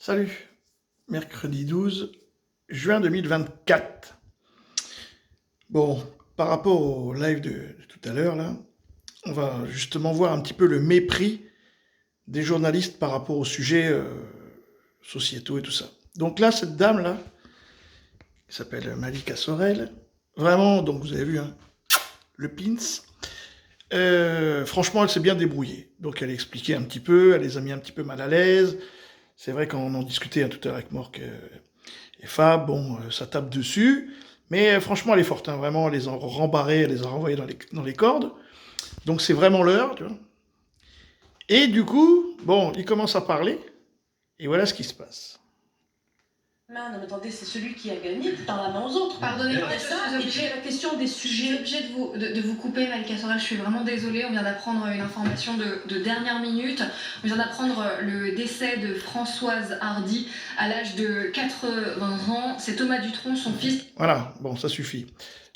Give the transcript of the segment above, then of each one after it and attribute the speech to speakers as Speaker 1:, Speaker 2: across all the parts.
Speaker 1: Salut, mercredi 12 juin 2024. Bon, par rapport au live de tout à l'heure, là, on va justement voir un petit peu le mépris des journalistes par rapport aux sujets sociétaux et tout ça. Donc là, cette dame-là, qui s'appelle Malika Sorel, vraiment, donc vous avez vu, hein, le pins, franchement, elle s'est bien débrouillée. Donc elle a expliqué un petit peu, elle les a mis un petit peu mal à l'aise. C'est vrai qu'on en discutait tout à l'heure avec Mork et Fab, bon, ça tape dessus, mais franchement, elle est forte, hein, vraiment, elle les a rembarrés, elle les a renvoyés dans les cordes, donc c'est vraiment l'heure, tu vois. Et du coup, bon, il commence à parler, et voilà ce qui se passe.
Speaker 2: Non, mais attendez, c'est celui qui a gagné qui tend la main aux autres.
Speaker 3: Pardonnez-moi,
Speaker 2: C'est ça, et puis la question des
Speaker 3: je suis
Speaker 2: sujets.
Speaker 3: obligée de vous couper, Malika Sorel, je suis vraiment désolée. On vient d'apprendre une information de dernière minute. On vient d'apprendre le décès de Françoise Hardy à l'âge de 80 ans. C'est Thomas Dutronc, son fils.
Speaker 1: Voilà, bon, ça suffit.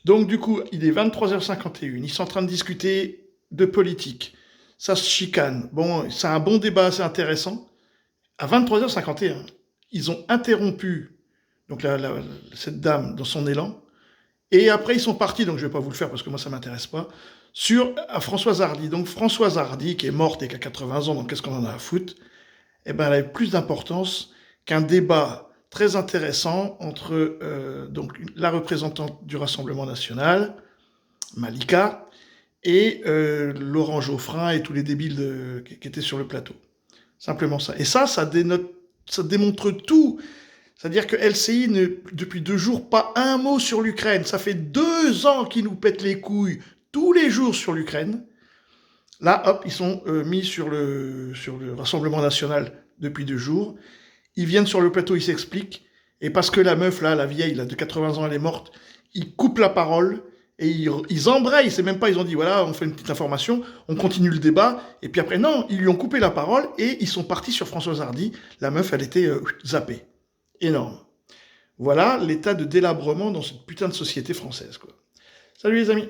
Speaker 1: Donc du coup, il est 23h51, ils sont en train de discuter de politique. Ça se chicane. Bon, c'est un bon débat assez intéressant. À 23h51, ils ont interrompu donc cette dame dans son élan. Et après, ils sont partis, donc je ne vais pas vous le faire parce que moi, ça ne m'intéresse pas, sur Françoise Hardy. Donc Françoise Hardy, qui est morte et qui a 80 ans, donc qu'est-ce qu'on en a à foutre? Eh ben, elle avait plus d'importance qu'un débat très intéressant entre donc la représentante du Rassemblement national, Malika, et Laurent Geoffrin et tous les débiles qui étaient sur le plateau. Simplement ça. Et ça démontre tout. C'est-à-dire que LCI, depuis 2 jours, pas un mot sur l'Ukraine. Ça fait 2 ans qu'ils nous pètent les couilles tous les jours sur l'Ukraine. Là, hop, ils sont mis sur le Rassemblement national depuis 2 jours. Ils viennent sur le plateau, ils s'expliquent. Et parce que la meuf, là, la vieille, là, de 80 ans, elle est morte, ils coupent la parole et ils embrayent. C'est même pas, ils ont dit, voilà, on fait une petite information, on continue le débat. Et puis après, non, ils lui ont coupé la parole et ils sont partis sur Françoise Hardy. La meuf, elle était zappée. Énorme. Voilà l'état de délabrement dans cette putain de société française, quoi. Salut les amis.